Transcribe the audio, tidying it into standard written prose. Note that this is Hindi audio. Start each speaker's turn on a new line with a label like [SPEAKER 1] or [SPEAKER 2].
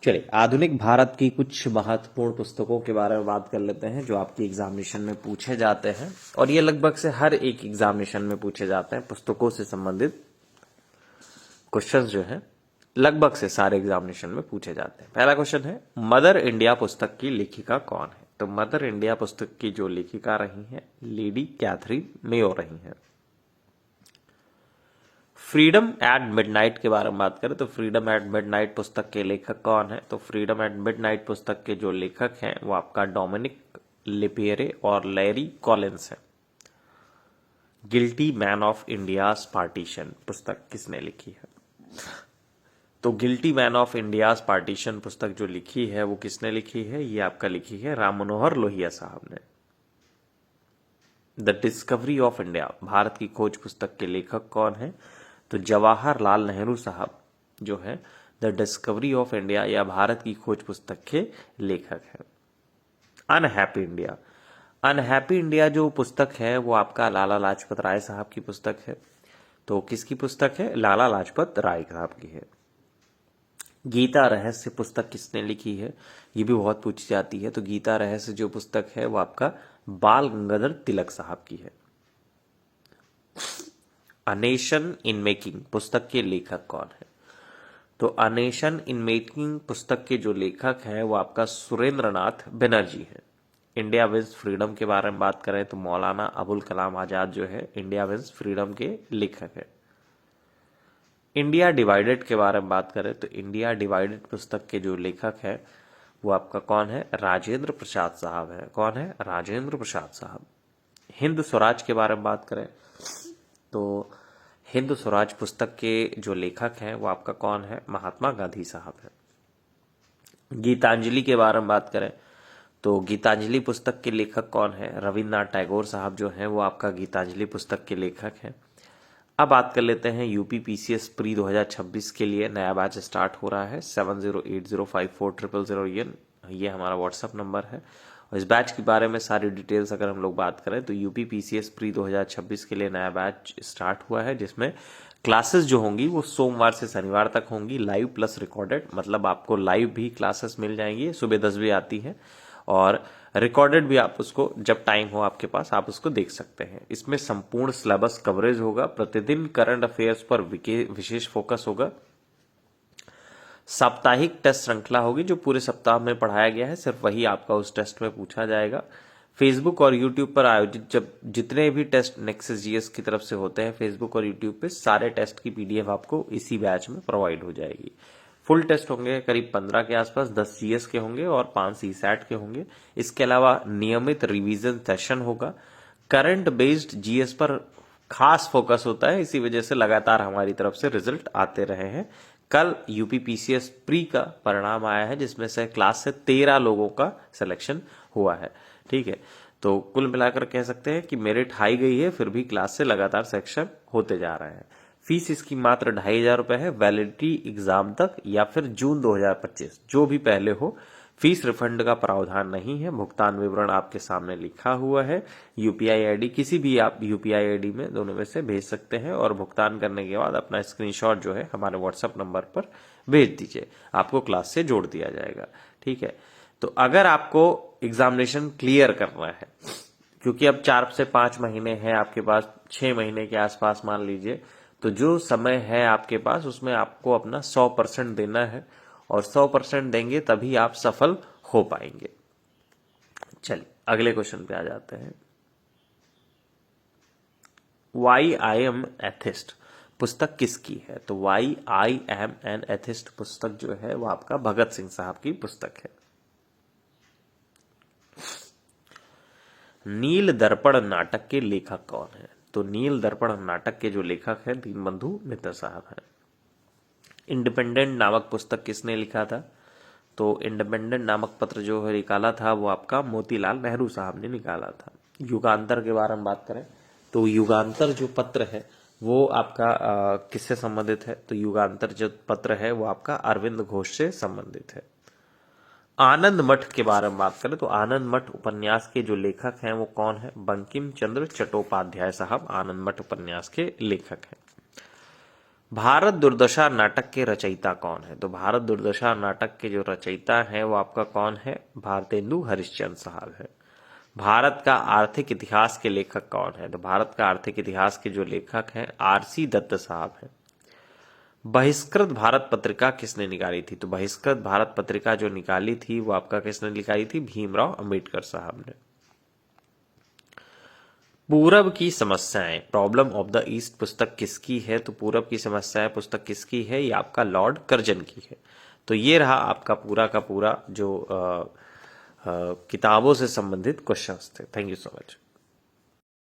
[SPEAKER 1] चलिए, आधुनिक भारत की कुछ महत्वपूर्ण पुस्तकों के बारे में बात कर लेते हैं जो आपकी एग्जामिनेशन में पूछे जाते हैं, और ये लगभग से हर एक एग्जामिनेशन में पूछे जाते हैं। पुस्तकों से संबंधित क्वेश्चंस जो है लगभग से सारे एग्जामिनेशन में पूछे जाते हैं। पहला क्वेश्चन है, मदर इंडिया पुस्तक की लेखिका कौन है? तो मदर इंडिया पुस्तक की जो लेखिका रही है लेडी कैथरीन मेयो रही है। फ्रीडम एट मिडनाइट के बारे में बात करें तो फ्रीडम एट मिडनाइट पुस्तक के लेखक कौन है? तो फ्रीडम एट मिडनाइट पुस्तक के जो लेखक हैं वो आपका डोमिनिक लिपियरे और लैरी कॉलिंस है। Guilty man of India's partition पुस्तक किसने लिखी है? तो guilty man of India's partition पुस्तक जो लिखी है वो किसने लिखी है? ये आपका लिखी है राम मनोहर लोहिया साहब ने। The discovery of India Bharat की खोज पुस्तक के लेखक कौन है? तो जवाहरलाल नेहरू साहब जो है द डिस्कवरी ऑफ इंडिया या भारत की खोज पुस्तक के लेखक है। अनहैप्पी इंडिया, अनहैप्पी इंडिया जो पुस्तक है वो आपका लाला लाजपत राय साहब की पुस्तक है। तो किसकी पुस्तक है? लाला लाजपत राय साहब की है। गीता रहस्य पुस्तक किसने लिखी है? ये भी बहुत पूछी जाती है। तो गीता रहस्य जो पुस्तक है वो आपका बाल गंगाधर तिलक साहब की है। अ नेशन इन मेकिंग पुस्तक के लेखक कौन है? तो अ नेशन इन मेकिंग पुस्तक के जो लेखक हैं वो आपका सुरेंद्र नाथ बनर्जी है। इंडिया विंस फ्रीडम के बारे में बात करें तो मौलाना अबुल कलाम आजाद जो है इंडिया विंस फ्रीडम के लेखक है। इंडिया डिवाइडेड के बारे में बात करें तो इंडिया डिवाइडेड पुस्तक के जो लेखक है वो आपका कौन है? राजेंद्र प्रसाद साहब है। कौन है? राजेंद्र प्रसाद साहब। हिंद स्वराज के बारे में बात करें तो हिंद स्वराज पुस्तक के जो लेखक हैं वो आपका कौन है? महात्मा गांधी साहब है। गीतांजलि के बारे में बात करें तो गीतांजलि पुस्तक के लेखक कौन है? रविन्द्रनाथ टैगोर साहब जो हैं वो आपका गीतांजलि पुस्तक के लेखक हैं। अब बात कर लेते हैं यूपी पीसीएस प्री 2026 के लिए नया बैच स्टार्ट हो रहा है। 7080540000 ये हमारा व्हाट्सएप नंबर है। और इस बैच के बारे में सारी डिटेल्स अगर हम लोग बात करें तो यूपी पीसीएस प्री 2026 के लिए नया बैच स्टार्ट हुआ है, जिसमें क्लासेस जो होंगी वो सोमवार से शनिवार तक होंगी, लाइव प्लस रिकॉर्डेड। मतलब आपको लाइव भी क्लासेस मिल जाएंगी, सुबह 10 बजे आती है, और रिकॉर्डेड भी आप उसको जब टाइम हो आपके पास आप उसको देख सकते हैं। इसमें संपूर्ण सिलेबस कवरेज होगा, प्रतिदिन करंट अफेयर्स पर विशेष फोकस होगा, साप्ताहिक टेस्ट श्रृंखला होगी जो पूरे सप्ताह में पढ़ाया गया है सिर्फ वही आपका उस टेस्ट में पूछा जाएगा। फेसबुक और यूट्यूब पर आयोजित जब जितने भी टेस्ट नेक्सस जीएस की तरफ से होते हैं फेसबुक और यूट्यूब पे सारे टेस्ट की पीडीएफ आपको इसी बैच में प्रोवाइड हो जाएगी। फुल टेस्ट होंगे करीब 15 के आसपास, 10 जीएस के होंगे और 5 सीसैट के होंगे। इसके अलावा नियमित रिवीजन सेशन होगा। करंट बेस्ड जीएस पर खास फोकस होता है, इसी वजह से लगातार हमारी तरफ से रिजल्ट आते रहे हैं। कल यूपी पीसीएस प्री का परिणाम आया है जिसमें से क्लास से 13 लोगों का सिलेक्शन हुआ है। ठीक है, तो कुल मिलाकर कह सकते हैं कि मेरिट हाई गई है, फिर भी क्लास से लगातार सिलेक्शन होते जा रहे हैं। फीस इसकी मात्र 2500 रुपए है, वैलिडिटी एग्जाम तक या फिर जून 2025 जो भी पहले हो। फीस रिफंड का प्रावधान नहीं है। भुगतान विवरण आपके सामने लिखा हुआ है। यूपीआई आईडी किसी भी आप यूपीआई आईडी में दोनों में से भेज सकते हैं, और भुगतान करने के बाद अपना स्क्रीनशॉट जो है हमारे व्हाट्सएप नंबर पर भेज दीजिए, आपको क्लास से जोड़ दिया जाएगा। ठीक है, तो अगर आपको एग्जामिनेशन क्लियर करना है, क्योंकि अब 4 से 5 महीने हैं आपके पास, 6 महीने के आसपास मान लीजिए, तो जो समय है आपके पास उसमें आपको अपना 100% देना है, और 100% देंगे तभी आप सफल हो पाएंगे। चलिए अगले क्वेश्चन पे आ जाते हैं। वाई आई एम एथिस्ट पुस्तक किसकी है? तो why I am an atheist पुस्तक जो है वो आपका भगत सिंह साहब की पुस्तक है। नील दर्पण नाटक के लेखक कौन है? तो नील दर्पण नाटक के जो लेखक हैं दीनबंधु मित्र साहब हैं। इंडिपेंडेंट नामक पुस्तक किसने लिखा था? तो इंडिपेंडेंट नामक पत्र जो है निकाला था वो आपका मोतीलाल नेहरू साहब ने निकाला था। युगांतर के बारे में बात करें तो युगांतर जो पत्र है वो आपका किससे संबंधित है? तो युगांतर जो पत्र है वो आपका अरविंद घोष से संबंधित है। आनंद मठ के बारे में बात करें तो आनंद मठ उपन्यास के जो लेखक हैं वो कौन है? बंकिम चंद्र चट्टोपाध्याय साहब आनंद मठ उपन्यास के लेखक हैं। भारत दुर्दशा नाटक के रचयिता कौन है? तो भारत दुर्दशा नाटक के जो रचयिता हैं वो आपका कौन है? भारतेंदु हरिश्चंद्र साहब है। भारत का आर्थिक इतिहास के लेखक कौन है? तो भारत का आर्थिक इतिहास के जो लेखक हैं आरसी दत्त साहब हैं। बहिष्कृत भारत पत्रिका किसने निकाली थी? तो बहिष्कृत भारत पत्रिका जो निकाली थी वो आपका किसने निकाली थी? भीमराव अंबेडकर साहब ने। पूरब की समस्याएं, प्रॉब्लम ऑफ द ईस्ट पुस्तक किसकी है? तो पूरब की समस्याएं पुस्तक किसकी है? ये आपका लॉर्ड कर्जन की है। तो ये रहा आपका पूरा का पूरा जो किताबों से संबंधित क्वेश्चंस थे। Thank you so much.